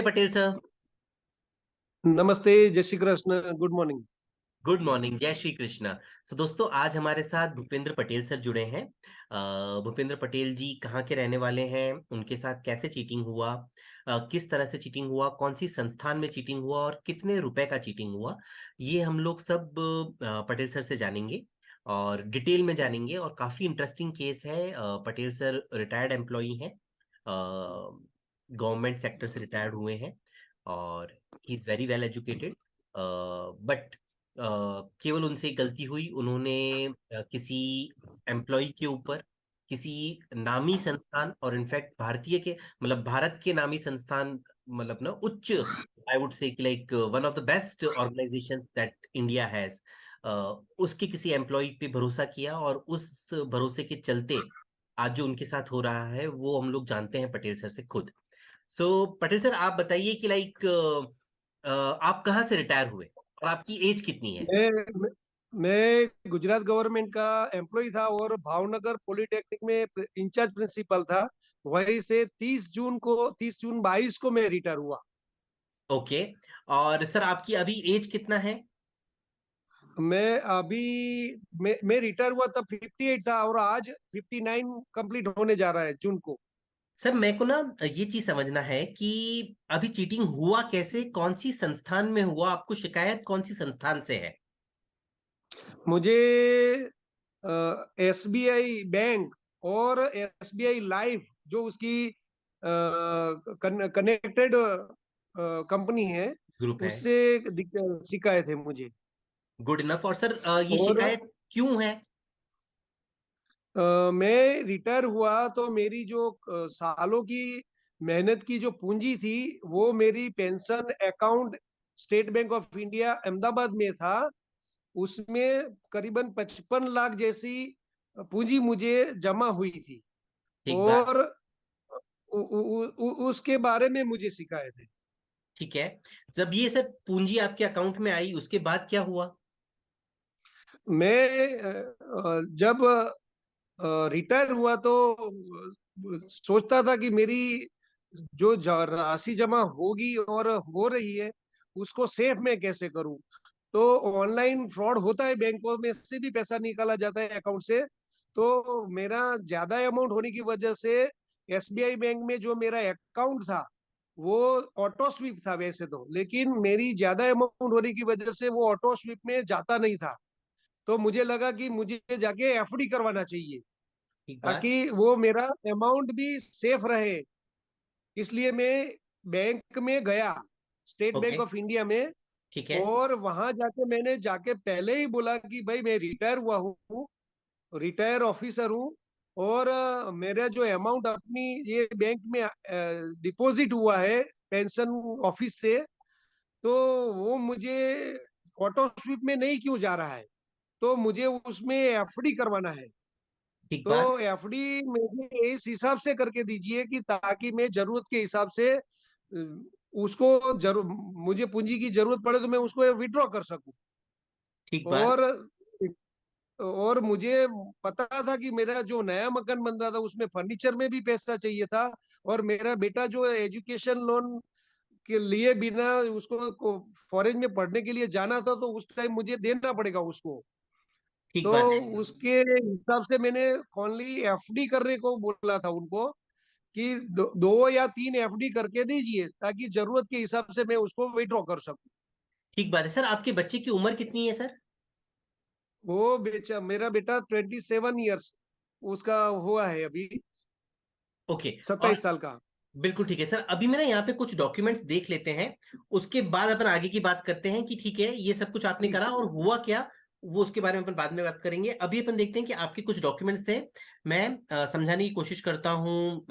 Patel sir. नमस्ते, जय Shri Krishna, good morning. Good morning, जय श्री कृष्णा। दोस्तों, आज हमारे साथ भूपेंद्र पटेल सर जुड़े हैं। भूपेंद्र पटेल जी कहाँ के रहने वाले हैं, उनके साथ कैसे चीटिंग हुआ, किस तरह से चीटिंग हुआ, कौन सी संस्थान में चीटिंग हुआ और कितने रुपए का चीटिंग हुआ, ये हम लोग सब पटेल सर से जानेंगे और डिटेल में जानेंगे। और काफी इंटरेस्टिंग केस है। पटेल सर रिटायर्ड एम्प्लॉई हैं, गवर्नमेंट सेक्टर से रिटायर्ड हुए हैं और he is very well educated. But केवल उनसे एक गलती हुई, उन्होंने किसी एम्प्लॉय के ऊपर किसी नामी संस्थान और इनफैक्ट भारतीय के मतलब भारत के नामी संस्थान, मतलब ना उच्च, I would say like one of the best organisations that India has, उसके किसी एम्प्लॉय पे भरोसा किया और उस भरोसे के चलते आज जो उनके साथ हो रहा है वो हम लोग जानते हैं पटेल सर से खुद। पटेल सर, आप बताइए कि लाइक आप कहाँ से रिटायर हुए और आपकी एज कितनी है? मैं मैं गुजरात गवर्नमेंट का एम्प्लॉय था और भावनगर पॉलिटेक्निक में इंचार्ज प्रिंसिपल था। वहीं से 30 जून 22 को मैं रिटायर हुआ। ओके। और सर, आपकी अभी एज कितना है? मैं अभी मैं रिटायर हुआ तब 58 था और आज 59 कंप्लीट होने जा रहा है जून को। सर, मेरे को ना ये चीज समझना है कि अभी चीटिंग हुआ कैसे, कौन सी संस्थान में हुआ, आपको शिकायत कौन सी संस्थान से है? मुझे एसबीआई बैंक और एसबीआई लाइफ, जो उसकी कनेक्टेड कंपनी है, ग्रुप है। उससे शिकायत है मुझे। Good enough. और सर, ये और शिकायत क्यों है? मैं रिटायर हुआ तो मेरी जो सालों की मेहनत की जो पूंजी थी, वो मेरी pension account state bank of India Ahmedabad में था। उसमें करीबन 55 लाख जैसी पूंजी मुझे जमा हुई थी। ठीक बात। और उसके बारे में मुझे शिकायत है। ठीक है। जब ये सर पूंजी आपके अकाउंट में आई उसके बाद क्या हुआ? मैं जब रिटायर हुआ तो सोचता था कि मेरी जो राशि जमा होगी और हो रही है, उसको सेफ में कैसे करूं। तो ऑनलाइन फ्रॉड होता है, बैंकों में से भी पैसा निकाला जाता है अकाउंट से। तो मेरा ज्यादा अमाउंट होने की वजह से एसबीआई बैंक में जो मेरा अकाउंट था, वो ऑटो स्वीप था वैसे तो, लेकिन मेरी ज्यादा अमाउंट होने की वजह से वो ऑटो स्वीप में जाता नहीं था। तो मुझे लगा कि मुझे जाके एफडी करवाना चाहिए, ठीक बात। ताकि वो मेरा अमाउंट भी सेफ रहे। इसलिए मैं बैंक में गया, state okay. Bank of India में। ठीक है। और वहां जाके मैंने जाके पहले ही बोला कि भाई मैं रिटायर हुआ हूँ, रिटायर ऑफिसर हूँ, और मेरा जो अमाउंट अपनी ये बैंक में डिपॉजिट हुआ है पेंशन ऑफिस से, तो वो मुझे ऑटो स्वीप में नहीं क्यों जा रहा है, तो मुझे उसमें एफडी करवाना है। ठीक तो बात। एफडी मुझे इस हिसाब से करके दीजिए कि ताकि मैं जरूरत के हिसाब से उसको जरूर, मुझे पूंजी की जरूरत पड़े तो मैं उसको विड्रॉ कर सकूं। ठीक बात। और मुझे पता था कि मेरा जो नया मकान बन रहा था उसमें फर्नीचर में भी पैसा चाहिए था। और मेरा बेटा जो एजुकेशन लोन के लिए बिना उसको फॉरेन में पढ़ने के लिए जाना था, तो उस टाइम मुझे देना पड़ेगा उसको। ठीक तो बात। उसके हिसाब से मैंने ओनली एफडी करने को बोला था उनको, कि दो या तीन एफडी करके दीजिए ताकि जरूरत के हिसाब से मैं उसको विड्रॉ कर सकूं। ठीक बात है सर। आपके बच्चे की उम्र कितनी है सर? वो बेचा मेरा बेटा 27 ईयर्स उसका हुआ है अभी, ओके। और 27 साल का। बिल्कुल ठीक है सर, अभी मेरा यहाँ पे कुछ डॉक्यूमेंट्स देख लेते हैं, उसके बाद अपन आगे की बात करते हैं कि ठीक है ये सब कुछ आपने ठीक करा और हुआ क्या, वो उसके बारे में अपन बाद में बात करेंगे। अभी अपन देखते हैं कि आपके कुछ डॉक्यूमेंट्स हैं। मैं समझाने की कोशिश करता हूँ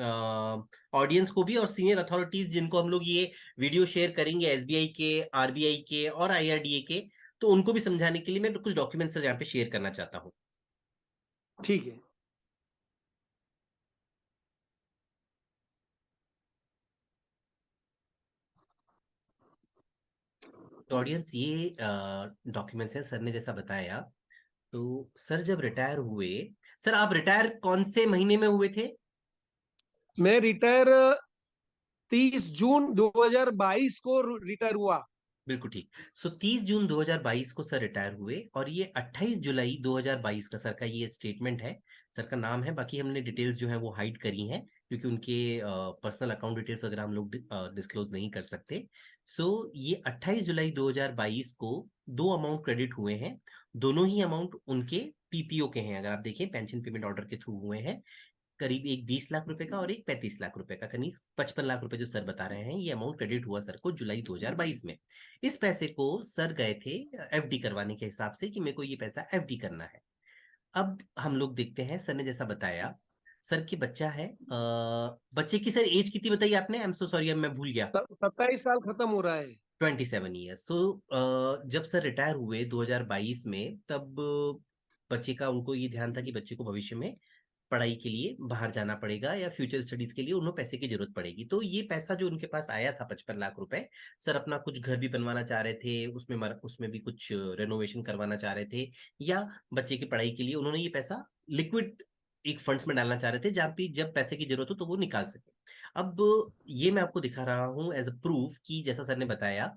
ऑडियंस को भी और सीनियर अथॉरिटीज जिनको हम लोग ये वीडियो शेयर करेंगे, एसबीआई के, आरबीआई के और आईआरडीए के, तो उनको भी समझाने के लिए मैं कुछ डॉक्यूमेंट्स यहाँ पे शेयर करना चाहता हूँ। ठीक है। तो ऑडियंस, ये डॉक्यूमेंट्स है, सर ने जैसा बताया। तो सर जब रिटायर हुए, सर आप रिटायर कौन से महीने में हुए थे? मैं रिटायर 30 जून 2022 को रिटायर हुआ। बिल्कुल ठीक। सो 30 जून 2022 को सर रिटायर हुए, और ये 28 जुलाई 2022 का सर का ये स्टेटमेंट है। सर का नाम है, बाकी हमने डिटेल्स जो है वो हाइड करी हैं, क्योंकि उनके पर्सनल अकाउंट डिटेल्स अगर हम लोग डिस्क्लोज नहीं कर सकते। सो ये 28 जुलाई 2022 को दो अमाउंट क्रेडिट हुए हैं। दोनों ही अमाउंट उनके पीपीओ के हैं, अगर आप देखें पेंशन पेमेंट ऑर्डर के थ्रू हुए हैं। करीब एक 20 लाख रुपए का और एक 35 लाख रुपए का, करीब 55 लाख रुपए जो सर बता रहे हैं, ये अमाउंट क्रेडिट हुआ सर को जुलाई 2022 में। इस पैसे को सर गए थे एफडी करवाने के हिसाब से, कि मेरे को ये पैसा एफडी करना है। अब हम लोग देखते हैं, सर ने जैसा बताया, सर की बच्चा है, बच्चे की सर एज कितनी बताई आपने? आई एम सो सॉरी, अब मैं भूल गया। 27 साल खत्म हो रहा है। 27 ईयर्स। सो जब सर रिटायर हुए 2022 में, तब बच्चे का, उनको ये ध्यान था कि बच्चे को भविष्य में पढ़ाई के लिए बाहर जाना पड़ेगा, या फ्यूचर स्टडीज के लिए उन्हें पैसे की जरूरत पड़ेगी। तो ये पैसा जो उनके पास आया था 55 लाख रुपए, सर अपना कुछ घर भी बनवाना चाह रहे थे, उसमें भी कुछ रेनोवेशन करवाना चाह रहे थे, या बच्चे की पढ़ाई के लिए उन्होंने ये पैसा लिक्विड एक फंड्स में डालना चाह रहे थे, जहां भी जब पैसे की जरूरत हो तो वो निकाल सके। अब ये मैं आपको दिखा रहा हूं एज अ प्रूफ कि जैसा सर ने बताया,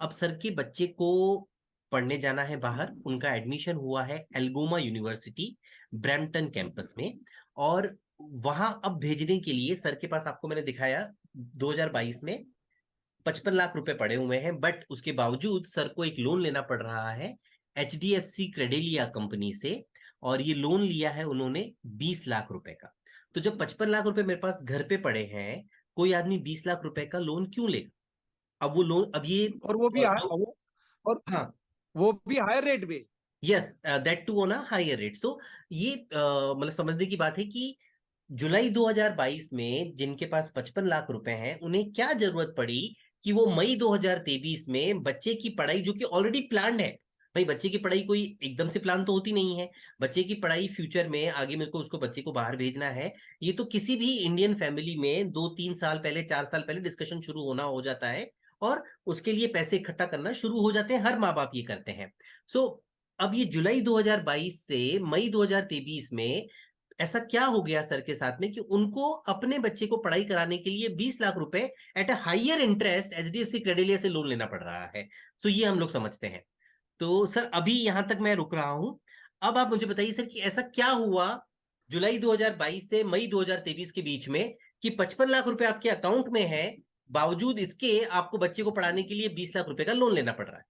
अब सर के बच्चे को पढ़ने जाना है बाहर, उनका एडमिशन हुआ है एल्गोमा यूनिवर्सिटी ब्रैम्पटन कैंपस में। और वहां अब भेजने के लिए सर के पास, आपको मैंने दिखाया 2022 में 55 लाख रुपए पड़े हुए हैं, बट उसके बावजूद सर को एक लोन लेना पड़ रहा है HDFC क्रेडेलिया कंपनी से। और ये लोन लिया है उन्होंने 20 लाख रुपए का। तो जब 55 लाख रुपए मेरे पास घर पे पड़े हैं, कोई आदमी 20 लाख रुपए का लोन क्यों लेगा? अब वो लोन, अब ये और वो भी जो, और हाँ, वो भी हायर रेट पे। Yes, that too on a higher rate. So ये मतलब समझने की बात है कि जुलाई 2022 में जिनके पास 55 लाख रुपए हैं, उन्हें क्या जरूरत पड़ी कि वो मई 2023 में बच्चे की पढ़ाई, जो कि ऑलरेडी प्लान है, भाई बच्चे की पढ़ाई कोई एकदम से प्लान तो होती नहीं है। बच्चे की पढ़ाई फ्यूचर में आगे मेरे को उसको, बच्चे को बाहर भेजना है, ये तो किसी भी इंडियन फैमिली में 2-3 साल पहले, 4 साल पहले डिस्कशन शुरू होना हो जाता है, और उसके लिए पैसे इकट्ठा करना शुरू हो जाते हैं, हर माँ बाप ये करते हैं। सो अब ये जुलाई 2022 से मई 2023 में ऐसा क्या हो गया सर के साथ में कि उनको अपने बच्चे को पढ़ाई कराने के लिए 20 लाख रुपए at a higher interest HDFC क्रेडिलिया से लोन लेना पड़ रहा है? सो ये हम लोग समझते हैं। तो सर अभी यहां तक मैं रुक रहा हूं। अब आप मुझे बताइए सर कि ऐसा क्या हुआ जुलाई 2022 से मई 2023 के बीच में, कि 55 लाख रुपए आपके अकाउंट में है, बावजूद इसके आपको बच्चे को पढ़ाने के लिए 20 लाख रुपए का लोन लेना पड़ रहा है?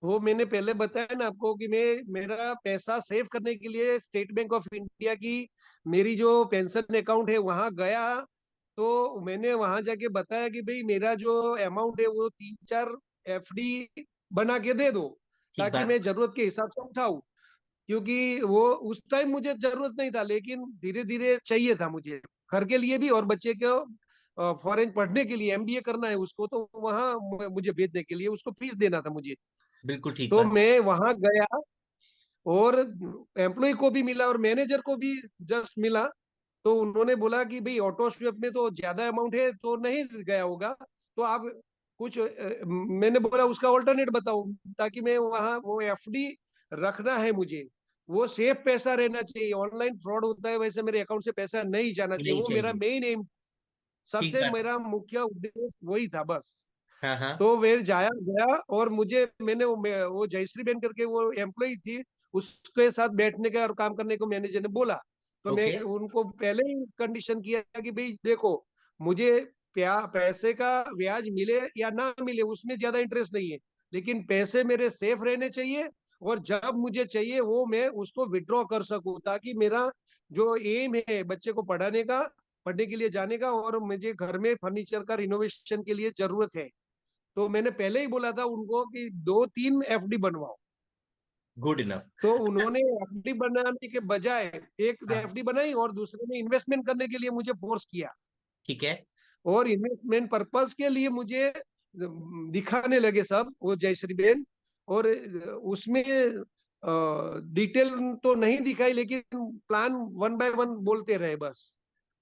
वो मैंने पहले बताया ना आपको कि मैं मेरा पैसा सेव करने के लिए स्टेट बैंक ऑफ इंडिया की मेरी जो पेंशन अकाउंट है वहां गया। तो मैंने वहां जाके बताया कि भाई मेरा जो अमाउंट है वो 3-4 एफडी बना के दे दो, ठीक ताकि बात। मैं जरूरत के हिसाब से उठाऊं। क्योंकि वो उस टाइम मुझे जरूरत नहीं था, लेकिन धीरे धीरे चाहिए था मुझे, घर के लिए भी और बच्चे को फॉरेन पढ़ने के लिए एमबीए करना है उसको, तो वहां मुझे भेजने के लिए उसको फीस देना था मुझे। बिल्कुल ठीक तो बात। मैं वहां गया और एम्प्लॉय को भी मिला और मैनेजर को भी जस्ट मिला। तो उन्होंने बोला कि भाई ऑटो स्वेप में तो ज्यादा अमाउंट है तो नहीं गया होगा, तो आप कुछ मैंने बोला उसका ऑल्टरनेट बताओ, ताकि मैं वहां वो एफडी रखना है मुझे, वो सेफ पैसा रहना चाहिए, ऑनलाइन फ्रॉड होता है वैसे मेरे अकाउंट से पैसा नहीं जाना चाहिए, नहीं वो मेरा चाहिए। मेन एम, ठीक सबसे बात। मेरा मुख्य उद्देश्य वही था बस। हाँ हाँ। तो वे जाया गया और मुझे मैंने वो जयश्री बेन करके वो एम्प्लॉय थी, उसके साथ बैठने का और काम करने को मैनेजर ने बोला। तो मैं ओके। उनको पहले ही कंडीशन किया कि भाई देखो, मुझे पैसे का ब्याज मिले या ना मिले उसमें ज्यादा इंटरेस्ट नहीं है, लेकिन पैसे मेरे सेफ रहने चाहिए, और जब मुझे चाहिए वो मैं उसको विड्रॉ कर सकूं, ताकि मेरा जो एम है बच्चे को पढ़ाने का, पढ़ने के लिए जाने का, और मुझे घर में फर्नीचर का रिनोवेशन के लिए जरूरत है। तो मैंने पहले ही बोला था उनको कि 2-3 एफडी बनवाओ। Good enough. तो अच्छा। उन्होंने एफडी बनाने के बजाय एक हाँ। एफडी बनाई और दूसरे में इन्वेस्टमेंट करने के लिए मुझे फोर्स किया, ठीक है। और इन्वेस्टमेंट पर्पस के लिए मुझे दिखाने लगे सब वो जयश्री बेन। और उसमें डिटेल तो नहीं दिखाई, लेकिन प्लान वन बाय वन बोलते रहे बस,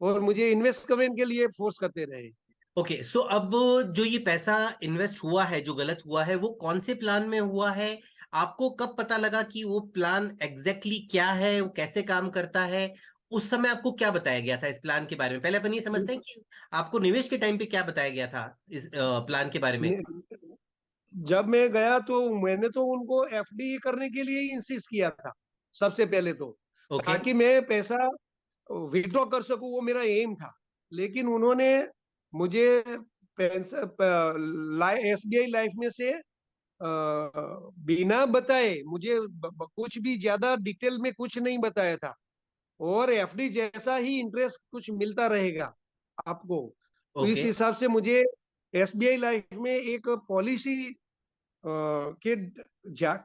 और मुझे इन्वेस्टमेंट के लिए फोर्स करते रहे। ओके, सो अब जो ये पैसा इन्वेस्ट हुआ है, जो गलत हुआ है, वो कौन से प्लान में हुआ है? आपको कब पता लगा कि वो प्लान एग्जैक्टली क्या है, वो कैसे काम करता है? उस समय आपको क्या बताया गया था इस प्लान के बारे में? पहले अपन ये समझते हैं कि आपको निवेश के टाइम पे क्या बताया गया था इस प्लान के बारे में। जब मैं गया तो मैंने तो उनको एफडी करने के लिए ही इंसिस्ट किया था सबसे पहले तो, ओके। ताकि मैं पैसा विड्रॉ कर सकूं, वो मेरा एम था। लेकिन उन्होंने मुझे एसबीआई लाइफ में से बिना बताए मुझे कुछ भी ज्यादा डिटेल में कुछ नहीं बताया था। और एफडी जैसा ही इंटरेस्ट कुछ मिलता रहेगा आपको, इस ओके। हिसाब से मुझे एसबीआई लाइफ में एक पॉलिसी के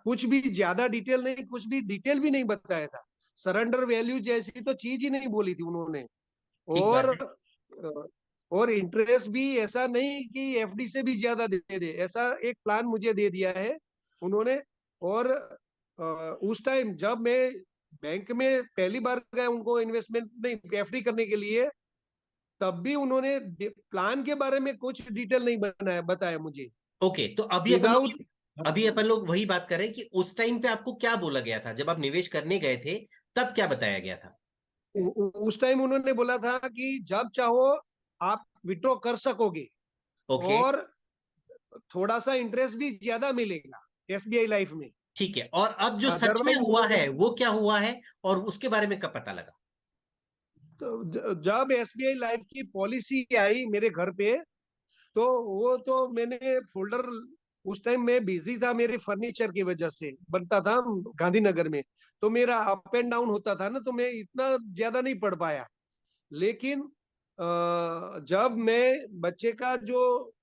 कुछ भी ज्यादा डिटेल नहीं, कुछ भी डिटेल भी नहीं बताया था। सरेंडर वैल्यू जैसी तो चीज ही नहीं बोली थी उन्होंने। ठीक और बात है। और इंटरेस्ट भी ऐसा नहीं कि एफडी से भी ज्यादा दे दे, ऐसा एक प्लान मुझे दे दिया है उन्होंने। और उस टाइम जब मैं बैंक में पहली बार गया उनको इन्वेस्टमेंट नहीं एफडी करने के लिए, तब भी उन्होंने प्लान के बारे में कुछ डिटेल नहीं बनाया बताया मुझे। ओके, तो विदाउट अभी अपन लोग वही बात कर रहे हैं कि उस टाइम पे आपको क्या बोला गया था जब आप निवेश करने गए थे, तब क्या बताया गया था? उस टाइम उन्होंने बोला था कि जब चाहो आप विड्रॉ कर सकोगे, ओके। और थोड़ा सा इंटरेस्ट भी ज्यादा मिलेगा एसबीआई लाइफ में। ठीक है, और अब जो सच में अदरवाइज हुआ है वो क्या हुआ है, और उसके बारे में कब पता लगा? तो जब एसबीआई लाइफ की पॉलिसी आई मेरे घर पे, तो वो तो मैंने फोल्डर, उस टाइम मैं बिजी था मेरे फर्नीचर की वजह से, बनता था गांधीनगर में, तो मेरा अप एंड डाउन होता था ना, तो मैं इतना ज्यादा नहीं पढ़ पाया। लेकिन जब मैं बच्चे का जो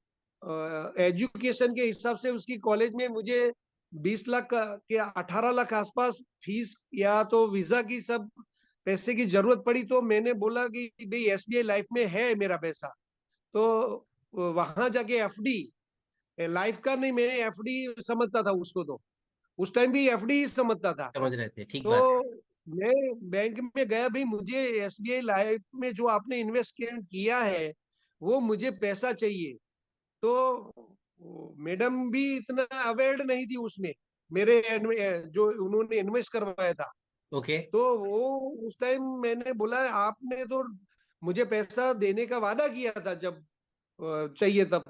एजुकेशन के हिसाब से उसकी कॉलेज में मुझे 20 लाख के 18 लाख आसपास फीस या तो वीजा की सब पैसे की जरूरत पड़ी, तो मैंने बोला कि भाई एसबीआई लाइफ में है मेरा पैसा, तो वहां जाके एफडी, लाइफ का नहीं, मैंने एफडी समझता था उसको, तो उस टाइम भी एफडी ही समझता था। समझ रहे थे, ठीक तो बात है। मैं बैंक में गया, भाई मुझे एसबीआई लाइफ में जो आपने इन्वेस्टमेंट किया है वो मुझे पैसा चाहिए। तो मैडम भी इतना अवेयर नहीं थी उसमें, मेरे जो उन्होंने इन्वेस्ट करवाया था। ओके। तो वो उस टाइम मैंने बोला आपने तो मुझे पैसा देने का वादा किया था जब चाहिए तब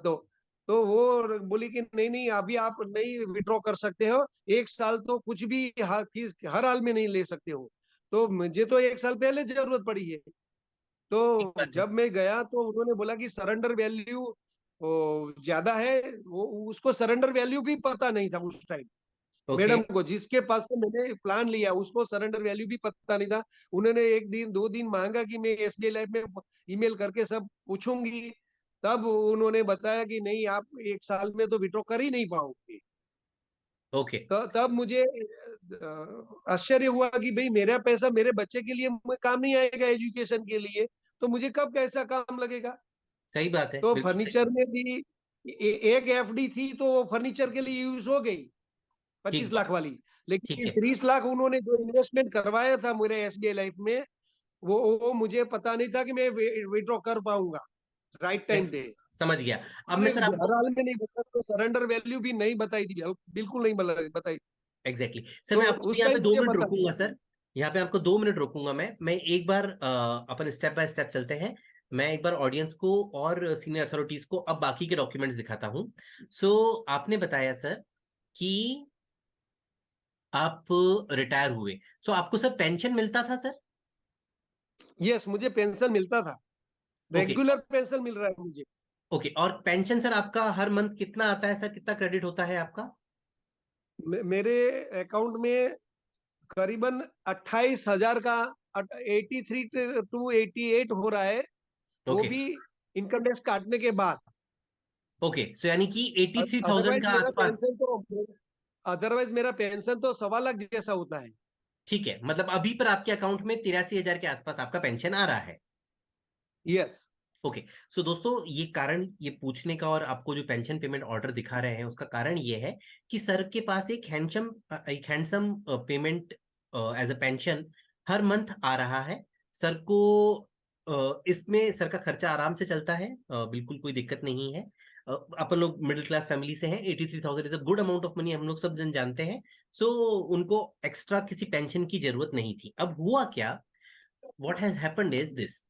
तो वो बोली कि नहीं नहीं अभी आप नहीं विड्रॉ कर सकते हो, 1 साल तो कुछ भी हर हाल में नहीं ले सकते हो। तो मुझे तो 1 साल पहले जरूरत पड़ी है। ठीक तो बात है। जब मैं गया तो उन्होंने बोला कि सरेंडर वैल्यू ज्यादा है, वो उसको सरेंडर वैल्यू भी पता नहीं था उस टाइम। ओके। मैडम को जिसके पास से मैंने प्लान लिया उसको सरेंडर वैल्यू भी पता नहीं था। उन्होंने 1 दिन 2 दिन मांगा कि मैं एसबीआई लाइफ में ईमेल करके सब पूछूंगी, तब उन्होंने बताया कि नहीं आप 1 साल में तो विड्रॉ कर ही नहीं पाओगे। ओके। तो तब मुझे आश्चर्य हुआ कि भाई मेरा पैसा मेरे बच्चे के लिए काम नहीं आएगा एजुकेशन के लिए, तो मुझे कब कैसा काम लगेगा। सही बात है, तो बिल्कुल सही फर्नीचर बात। में भी एक एफडी थी, तो वो फर्नीचर के लिए यूज हो गई, ठीक 25 लाख बात। वाली। ठीक लेकिन है। 30 लाख उन्होंने जो इन्वेस्टमेंट करवाया था मेरे एसबीआई लाइफ में, वो मुझे पता नहीं था कि मैं विड्रॉ कर पाऊंगा राइट यस, टाइम पे। समझ गया। अब मैं उन्होंने सर हर आपको हाल में नहीं बताया, तो सरेंडर वैल्यू भी नहीं बताई थी, बिल्कुल नहीं बताई थी। Exactly exactly. सर, तो मैं आपको उस यहाँ पे टाइम दो मुझे मिनट पता रोकूंगा सर। यहाँ पे आपको 2 मिनट रोकूंगा मैं एक बार अपन स्टेप बाय स्टेप चलते हैं। मैं एक बार ऑडियंस को और सीनियर अथॉरिटीज को अब बाकी के डॉक्यूमेंट्स दिखाता हूँ। सो आपने बताया सर कि आप रिटायर हुए, सो आपको सर पेंशन मिलता था सर? यस, मुझे पेंशन मिलता था, ओके। रेगुलर पेंशन मिल रहा है मुझे। ओके, और पेंशन सर आपका हर मंथ कितना आता है सर, कितना क्रेडिट होता है आपका? मेरे अकाउंट में करीबन 28,000 का 83 टू 88 हो रहा है, वो ओके। भी इनकम टैक्स काटने के बाद। ओके, सो यानी कि 83,000 अदरवाइज का मेरा आसपास। पेंशन तो अदरवाइज मेरा पेंशन तो 1.25 लाख जैसा होता है। ठीक है, मतलब अभी पर आपके अकाउंट में 83,000 के आसपास आपका पेंशन आ रहा है। यस। ओके। सो दोस्तों, ये कारण ये पूछने का और आपको जो पेंशन पेमेंट ऑर्डर दिखा रहे हैं उसका कारण ये है कि सर के पास एक handsome payment as a pension हर मंथ आ रहा है सर को। इसमें सर का खर्चा आराम से चलता है, बिल्कुल कोई दिक्कत नहीं है। अपन लोग मिडिल क्लास फैमिली से हैं, 83,000 is a good amount of money, हम लोग सब जन जानते हैं। सो उनको एक्स्ट्रा किसी पेंशन की जरूरत नहीं थी। अब हुआ क्या, what has happened is this,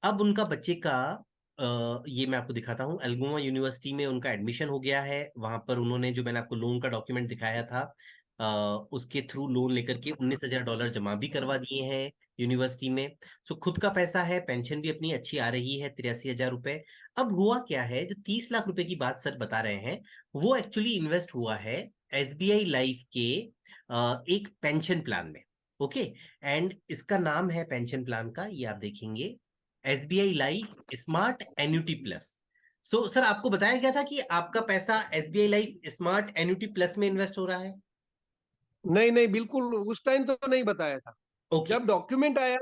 अब उनका बच्चे का ये मैं आपको दिखाता हूँ, अल्गोमा यूनिवर्सिटी में उनका एडमिशन हो गया है। वहां पर उन्होंने जो मैंने आपको लोन का डॉक्यूमेंट दिखाया था, उसके थ्रू लोन लेकर के $19,000 जमा भी करवा दिए हैं यूनिवर्सिटी में। सो खुद का पैसा है, पेंशन भी अपनी अच्छी आ रही है, $83,000। अब हुआ क्या है, जो 30 लाख रुपए की बात सर बता रहे हैं, वो एक्चुअली इन्वेस्ट हुआ है एसबीआई लाइफ के एक पेंशन प्लान में। ओके, एंड इसका नाम है पेंशन प्लान का, ये आप देखेंगे, SBI life smart annuity plus. So sir, आपको बताया गया था कि आपका पैसा SBI life smart annuity plus में इन्वेस्ट हो रहा है? नहीं नहीं, बिल्कुल उस टाइम तो नहीं बताया था। ओके। जब डॉक्यूमेंट आया,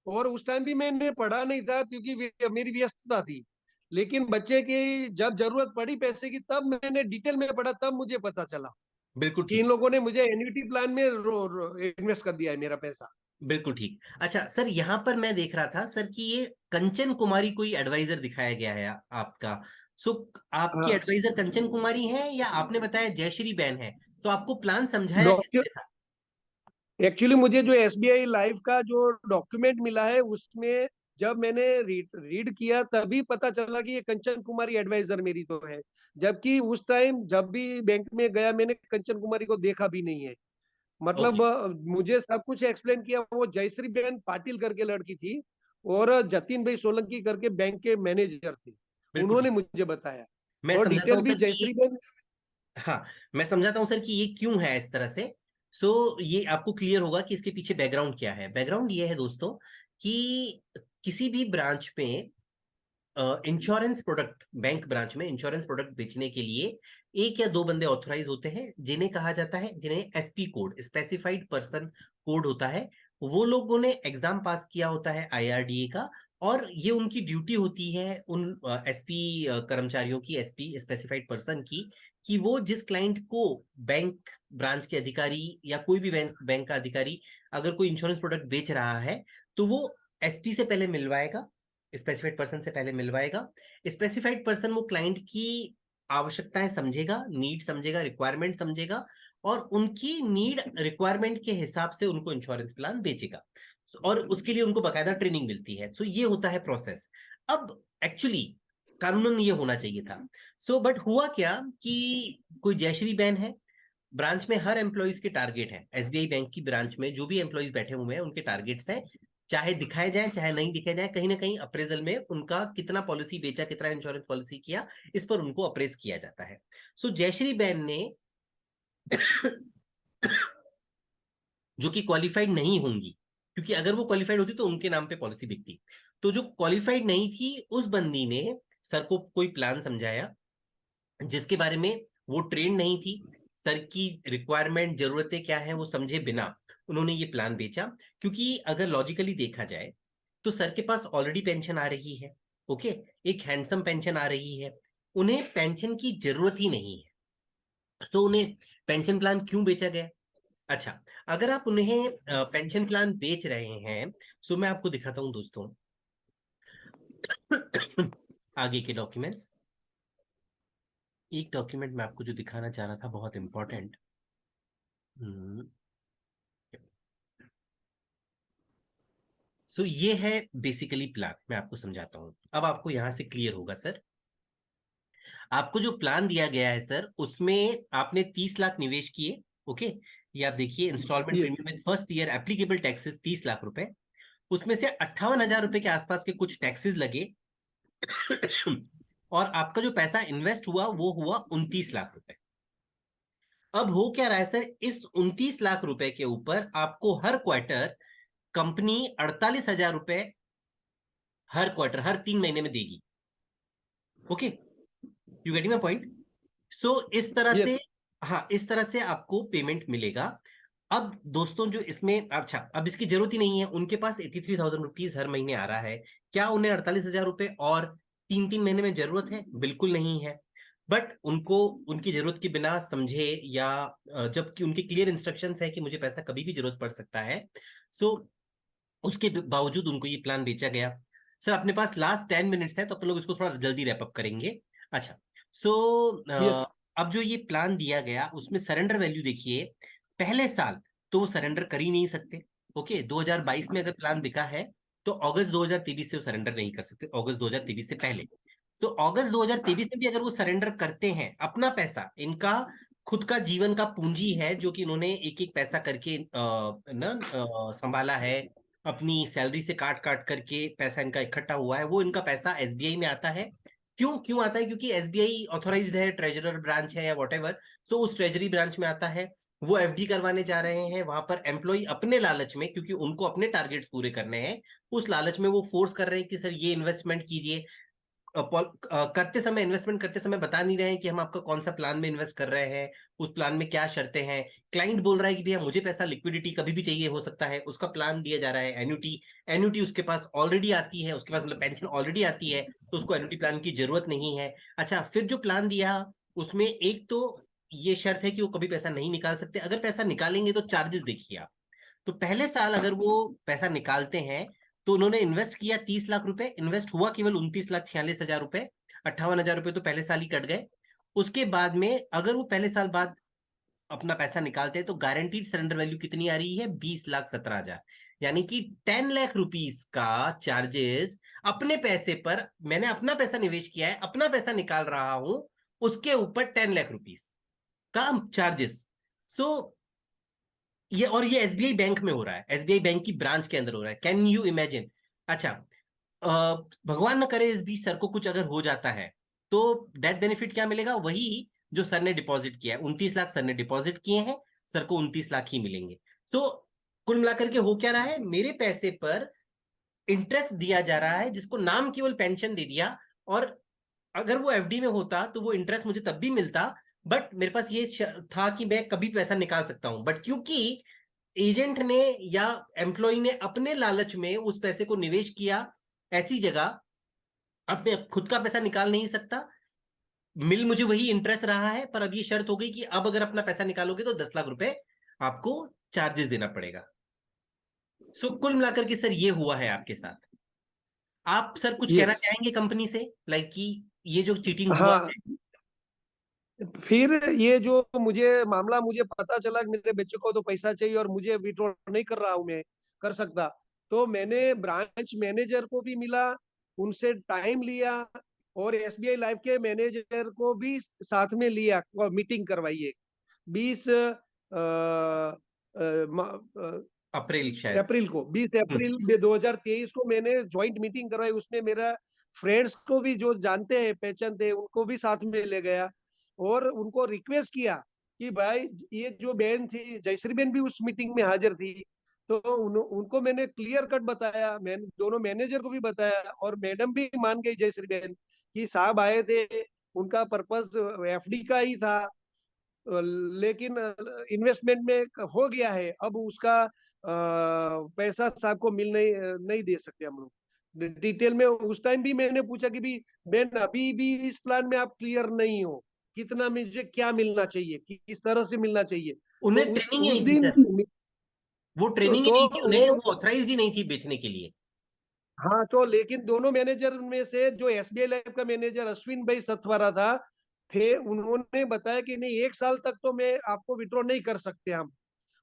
और उस टाइम भी मैंने पढ़ा नहीं था क्योंकि मेरी व्यस्तता थी। लेकिन बच्चे की जब जरूरत पड़ी पैसे की, तब मैंने डिटेल में पढ़ा, तब मुझे पता चला बिल्कुल कि इन ठीक। लोगों ने मुझे एन्युटी प्लान में इन्वेस्ट कर दिया है मेरा पैसा। बिल्कुल ठीक। अच्छा सर, यहाँ पर मैं देख रहा था सर कि ये कंचन कुमारी कोई एडवाइजर दिखाया गया है आपका। सो आपकी हाँ, एडवाइजर कंचन कुमारी है या आपने बताया जयश्री बहन है? सो आपको प्लान समझाया डॉक्यू किसने था? एक्चुअली मुझे जो एसबीआई लाइफ का जो डॉक्यूमेंट मिला है, उसमें जब मैंने रीड किया, तभी पता चला कि ये कंचन कुमारी एडवाइजर मेरी तो है। जबकि उस टाइम जब भी बैंक में गया, मैंने कंचन कुमारी को देखा भी नहीं है। मतलब ओके। मुझे सब कुछ एक्सप्लेन किया, वो जयश्री बहन पाटिल करके लड़की थी, और जतिन भाई सोलंकी करके बैंक के मैनेजर थे। बिल्कुल उन्होंने ठीक। मुझे बताया। मैं और समझाता डिटेल हूँ भी सर कि ये, जयश्री बहन। हाँ, मैं समझाता हूँ सर कि ये क्यों है इस तरह से। सो ये आपको क्लियर होगा कि इसके पीछे बैकग्राउंड क्या है। बैकग्राउंड ये है दोस्तों कि किसी भी ब्रांच में, इंश्योरेंस प्रोडक्ट, बैंक ब्रांच में इंश्योरेंस प्रोडक्ट बेचने के लिए एक या दो बंदे ऑथराइज होते हैं, जिन्हें कहा जाता है, जिन्हें SP code, specified person code होता है। वो लोगों ने एग्जाम पास किया होता है आईआरडीए का, और ये उनकी ड्यूटी होती है उन एसपी कर्मचारियों की, एसपी स्पेसिफाइड पर्सन की, कि वो जिस क्लाइंट को, बैंक ब्रांच के अधिकारी या कोई भी बैंक का अधिकारी अगर कोई इंश्योरेंस प्रोडक्ट बेच रहा है, तो वो एसपी से पहले मिलवाएगा, स्पेसिफाइड पर्सन से पहले मिलवाएगा। स्पेसिफाइड पर्सन वो क्लाइंट की आवश्यकताएं समझेगा, नीड समझेगा, रिक्वायरमेंट समझेगा, और उनकी नीड रिक्वायरमेंट के हिसाब से उनको इंश्योरेंस प्लान बेचेगा, और उसके लिए उनको बकायदा ट्रेनिंग मिलती है। सो ये होता है प्रोसेस। अब एक्चुअली कानूनन ये होना चाहिए था। बट हुआ क्या कि कोई जयश्री बहन है, ब्रांच में हर एम्प्लॉइज के टारगेट है, एसबीआई बैंक की ब्रांच में जो भी एम्प्लॉइज बैठे हुए हैं उनके टारगेट्स हैं, चाहे दिखाए जाए चाहे नहीं दिखाए जाए, कहीं ना कहीं अप्रेजल में उनका कितना पॉलिसी बेचा, कितना इंश्योरेंस पॉलिसी किया, इस पर उनको अप्रेज किया जाता है। जयश्री बहन ने जो कि क्वालिफाइड नहीं होंगी, क्योंकि अगर वो क्वालिफाइड होती तो उनके नाम पे पॉलिसी बिकती, तो जो क्वालिफाइड नहीं थी उस बंदी ने सर को कोई प्लान समझाया जिसके बारे में वो ट्रेन नहीं थी। सर की रिक्वायरमेंट, जरूरतें क्या है वो समझे बिना उन्होंने ये प्लान बेचा। क्योंकि अगर लॉजिकली देखा जाए तो सर के पास ऑलरेडी पेंशन आ रही है। ओके, एक हैंडसम पेंशन आ रही है, उन्हें पेंशन की जरूरत ही नहीं है। उन्हें पेंशन प्लान क्यों बेचा गया? अच्छा, अगर आप उन्हें पेंशन प्लान बेच रहे हैं, मैं आपको दिखाता हूं दोस्तों आगे के डॉक्यूमेंट्स। एक डॉक्यूमेंट मैं आपको जो दिखाना चाह रहा था, बहुत इंपॉर्टेंट। ये है बेसिकली प्लान, मैं आपको समझाता हूं, अब आपको यहां से क्लियर होगा सर। आपको जो प्लान दिया गया है सर, उसमें आपने 30 लाख निवेश किए। ओके, ये आप देखिए, instalment yes. Premium with first year applicable taxes 30 lakh रुपए, उसमें से 58,000 रुपए के आसपास के कुछ टैक्सेस लगे और आपका जो पैसा इन्वेस्ट हुआ वो हुआ 29 लाख रुपए। अब हो क्या रहा है सर, इस 29 लाख रुपए के ऊपर आपको हर क्वार्टर कंपनी 48,000 रुपए हर क्वार्टर, हर 3 महीने में देगी। Okay, you getting my point? इस तरह यस। से, हाँ, इस तरह से आपको पेमेंट मिलेगा। अब दोस्तों जो इसमें, अच्छा, अब इसकी जरूरत ही नहीं है, उनके पास 83,000 रुपीज हर महीने आ रहा है, क्या उन्हें 48,000 रुपए और 3 3 महीने में जरूरत है? बिल्कुल नहीं है। बट उनको उनकी जरूरत के बिना समझे, या जबकि उनके क्लियर इंस्ट्रक्शंस है कि मुझे पैसा कभी भी जरूरत पड़ सकता है, सो उसके बावजूद उनको ये प्लान बेचा गया। सर अपने पास लास्ट 10 मिनट्स है, तो अपन लोग इसको थोड़ा जल्दी रैप अप करेंगे। अच्छा, सो यस। अब जो ये प्लान दिया गया उसमें सरेंडर वैल्यू देखिए, पहले साल तो वो सरेंडर कर ही नहीं सकते। ओके, 2022 में अगर प्लान बिका है तो अगस्त 2023 से वो सरेंडर नहीं कर सकते, अगस्त 2023 से पहले। तो अगस्त 2023 में भी अगर वो सरेंडर करते हैं अपना पैसा, इनका खुद का जीवन का पूंजी है जो कि इन्होंने एक एक पैसा करके संभाला है, अपनी सैलरी से काट काट करके पैसा इनका इकट्ठा हुआ है, वो इनका पैसा एसबीआई में आता है। क्यों क्यों आता है? क्योंकि एसबीआई ऑथोराइज्ड है, ट्रेजरर ब्रांच है या वॉटेवर, सो उस ट्रेजरी ब्रांच में आता है। वो एफडी करवाने जा रहे हैं वहां पर, एम्प्लॉय अपने लालच में, क्योंकि उनको अपने टारगेट्स पूरे करने हैं, उस लालच में वो फोर्स कर रहे हैं कि सर ये इन्वेस्टमेंट कीजिए। करते समय, इन्वेस्टमेंट करते समय बता नहीं रहे हैं कि हम आपका कौन सा प्लान में इन्वेस्ट कर रहे हैं, उस प्लान में क्या शर्तें हैं। क्लाइंट बोल रहा है कि भैया मुझे पैसा लिक्विडिटी कभी भी चाहिए हो सकता है, उसका प्लान दिया जा रहा है एन्युटी। एन्युटी उसके पास ऑलरेडी आती है, उसके पास मतलब पेंशन ऑलरेडी आती है, तो उसको एन्युटी प्लान की जरूरत नहीं है। अच्छा, फिर जो प्लान दिया उसमें एक तो ये शर्त है कि वो कभी पैसा नहीं निकाल सकते, अगर पैसा निकालेंगे तो चार्जेस देखिए आप। तो पहले साल अगर वो पैसा निकालते हैं, तो उन्होंने इन्वेस्ट किया 30 लाख रुपए, इन्वेस्ट हुआ केवल 29,46,000 रुपए, 58,000 रुपए तो पहले साल ही कट गए। उसके बाद में अगर वो पहले साल बाद अपना पैसा निकालते हैं तो गारंटीड सरेंडर वैल्यू कितनी आ रही है? 20,17,000। यानी कि 10 लाख रुपीज का चार्जेस अपने पैसे पर, मैंने अपना पैसा निवेश किया है, अपना पैसा निकाल रहा हूं, उसके ऊपर 10 लाख रुपीज का चार्जेस। सो ये, और ये एसबीआई बैंक में हो रहा है, एसबीआई बैंक की ब्रांच के अंदर हो रहा है। Can you imagine? अच्छा, भगवान न करे इस बीच सर को कुछ अगर हो जाता है, तो डेथ बेनिफिट क्या मिलेगा? वही जो सर ने डिपॉजिट किया है, 29 लाख सर ने डिपॉजिट किए हैं, सर को 29 लाख ही मिलेंगे। सो कुल मिलाकर के हो क्या रहा है, मेरे पैसे पर इंटरेस्ट दिया जा रहा है, जिसको नाम केवल पेंशन दे दिया। और अगर वो एफडी में होता तो वो इंटरेस्ट मुझे तब भी मिलता, बट मेरे पास ये था कि मैं कभी पैसा निकाल सकता हूं। बट क्योंकि एजेंट ने या एम्प्लॉय ने अपने लालच में उस पैसे को निवेश किया ऐसी जगह, अपने खुद का पैसा निकाल नहीं सकता, मिल मुझे वही इंटरेस्ट रहा है, पर अब ये शर्त हो गई कि अब अगर अपना पैसा निकालोगे तो 10 लाख रुपए आपको चार्जेस देना पड़ेगा। सो कुल मिलाकर के सर ये हुआ है आपके साथ। आप सर कुछ कहना यस। चाहेंगे कंपनी से, लाइक कि ये जो चीटिंग हुआ हाँ, है? फिर ये जो मुझे मामला मुझे पता चला कि मेरे बच्चे को तो पैसा चाहिए और मुझे विड्रॉ नहीं कर रहा हूं मैं कर सकता, तो मैंने ब्रांच मैनेजर को भी मिला, उनसे टाइम लिया, और एसबीआई लाइफ के मैनेजर को भी साथ में लिया और मीटिंग करवाई है। 20 अप्रैल शायद। अप्रैल को, 20 अप्रैल में 2023 को मैंने ज्वाइंट मीटिंग करवाई। उसमें मेरा फ्रेंड्स को भी जो जानते हैं पहचानते हैं उनको भी साथ में ले गया, और उनको रिक्वेस्ट किया कि भाई, ये जो बहन थी जयश्री बहन भी उस मीटिंग में हाजिर थी, तो उनको मैंने क्लियर कट बताया, मैंने दोनों मैनेजर को भी बताया, और मैडम भी मान गई जयश्री बहन कि साहब आए थे, उनका पर्पस एफडी का ही था, लेकिन इन्वेस्टमेंट में हो गया है, अब उसका पैसा साहब को मिल नहीं नहीं दे सकते हम लोग डिटेल में। उस टाइम भी मैंने पूछा कि भी बहन, अभी भी इस प्लान में आप क्लियर नहीं हो, कितना मुझे क्या मिलना चाहिए, किस तरह से मिलना चाहिए। तो उन्हें उस ट्रेनिंग ही उस नहीं थी दिन सर, वो ट्रेनिंग ही तो नहीं थी उन्हें, वो उन्होंने, ऑथराइज ही नहीं थी बेचने के लिए। हाँ, तो लेकिन दोनों मैनेजर में से जो एसबीआई लाइफ का मैनेजर अश्विन भाई सतवारा था, थे, उन्होंने बताया कि नहीं, 1 साल तक तो मैं आपको विड्रॉ नहीं कर सकते हम,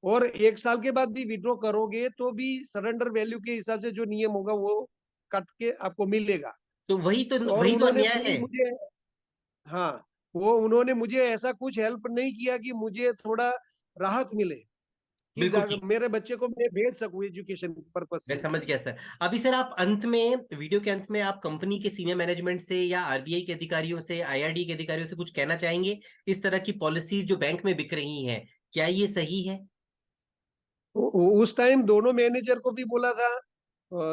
और 1 साल के बाद भी विड्रॉ करोगे तो भी सरेंडर वैल्यू के हिसाब से जो नियम होगा वो कट के आपको मिलेगा। तो और वही तो उन्होंने अन्याय पूरी है। मुझे, हाँ, वो उन्होंने मुझे ऐसा कुछ हेल्प नहीं किया कि मुझे थोड़ा राहत मिले, कि बिल्कुल ठीक। मेरे बच्चे को मैं भेज सकूं एजुकेशन पर्पज मैं से। समझ गया सर। अभी सर आप अंत में, वीडियो के अंत में, आप कंपनी के सीनियर मैनेजमेंट से या आरबीआई के अधिकारियों से, आईआरडी के अधिकारियों से कुछ कहना चाहेंगे? इस तरह की पॉलिसीज जो बैंक में बिक रही हैं, क्या ये सही है? उस टाइम दोनों मैनेजर को भी बोला था,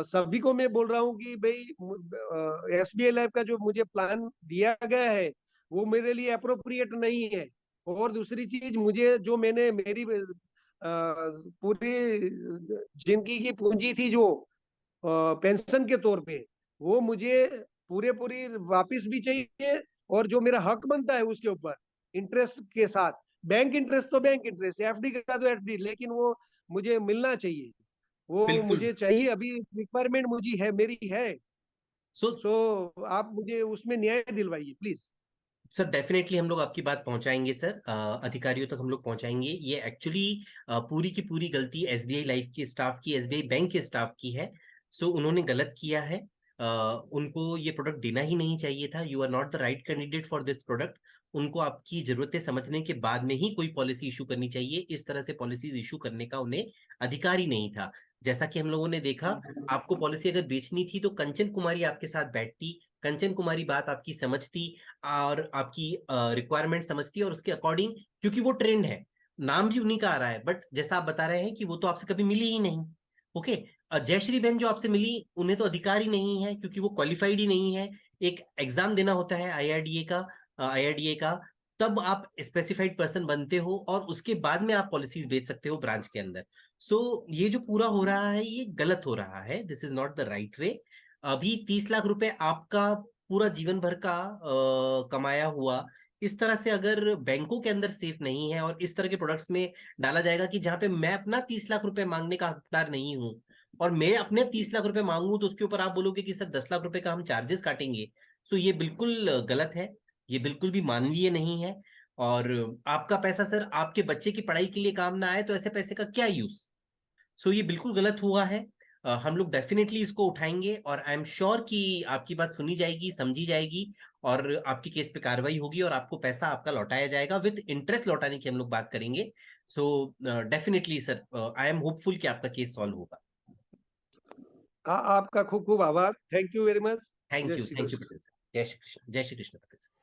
सभी को मैं बोल रहा हूँ कि भाई, एसबीआई लाइफ का जो मुझे प्लान दिया गया है वो मेरे लिए अप्रोप्रिएट नहीं है। और दूसरी चीज, मुझे जो मैंने मेरी पूरी जिंदगी की पूंजी थी जो पेंशन के तौर पे, वो मुझे पूरे पूरी वापस भी चाहिए, और जो मेरा हक बनता है उसके ऊपर इंटरेस्ट के साथ, बैंक इंटरेस्ट तो बैंक इंटरेस्ट, एफडी का तो एफडी, लेकिन वो मुझे मिलना चाहिए, वो बिल्कुल। मुझे चाहिए, अभी रिक्वायरमेंट मुझे है, मेरी है। सो सो आप मुझे उसमें न्याय दिलवाइए प्लीज। सर डेफिनेटली हम लोग आपकी बात पहुंचाएंगे सर, अधिकारियों तक हम लोग पहुंचाएंगे। ये एक्चुअली पूरी की पूरी गलती एसबीआई लाइफ के स्टाफ की, एसबीआई बैंक के स्टाफ की है। सो उन्होंने गलत किया है। उनको ये प्रोडक्ट देना ही नहीं चाहिए था। You are not the right candidate for this product. उनको आपकी जरूरतें समझने के बाद में ही कोई पॉलिसी इशू करनी चाहिए। इस तरह से पॉलिसी इशू करने का उन्हें अधिकार ही नहीं था। जैसा कि हम लोगों ने देखा, आपको पॉलिसी अगर बेचनी थी तो कंचन कुमारी आपके साथ बैठती, कंचन कुमारी बात आपकी समझती और आपकी रिक्वायरमेंट समझती है, और उसके अकॉर्डिंग, क्योंकि वो ट्रेंड है, नाम भी उन्हीं का आ रहा है, बट जैसा आप बता रहे हैं कि वो तो आपसे कभी मिली ही नहीं। ओके। जयश्री बहन जो आपसे मिली, उन्हें तो अधिकार ही नहीं है क्योंकि वो क्वालिफाइड ही नहीं है। एक एग्जाम देना होता है आईआरडीए का, आईआरडीए का, तब आप स्पेसिफाइड पर्सन बनते हो और उसके बाद में आप पॉलिसीज बेच सकते हो ब्रांच के अंदर। ये जो पूरा हो रहा है ये गलत हो रहा है, this is not the right way. अभी 30 लाख रुपए आपका पूरा जीवन भर का कमाया हुआ इस तरह से अगर बैंकों के अंदर सेफ नहीं है और इस तरह के प्रोडक्ट्स में डाला जाएगा कि जहां पे मैं अपना 30 लाख रुपए मांगने का हकदार नहीं हूं, और मैं अपने 30 लाख रुपए मांगू तो उसके ऊपर आप बोलोगे कि सर 10 लाख रुपए का हम चार्जेस काटेंगे। ये बिल्कुल गलत है। ये बिल्कुल भी मानवीय नहीं है। और आपका पैसा सर आपके बच्चे की पढ़ाई के लिए काम ना आए तो ऐसे पैसे का क्या यूज। ये बिल्कुल गलत हुआ है। हम लोग डेफिनेटली इसको उठाएंगे और आई एम श्योर कि आपकी बात सुनी जाएगी, समझी जाएगी, और आपकी केस पे कार्रवाई होगी और आपको पैसा आपका लौटाया जाएगा। विद इंटरेस्ट लौटाने की हम लोग बात करेंगे। Definitely sir, I am hopeful कि आपका केस सॉल्व होगा। आपका खूब खूब आभार, थैंक यू वेरी मच। जय Shri thank you Krishna. Patel sir. जय श्री कृष्ण, जय श्री कृष्ण पटेल सर।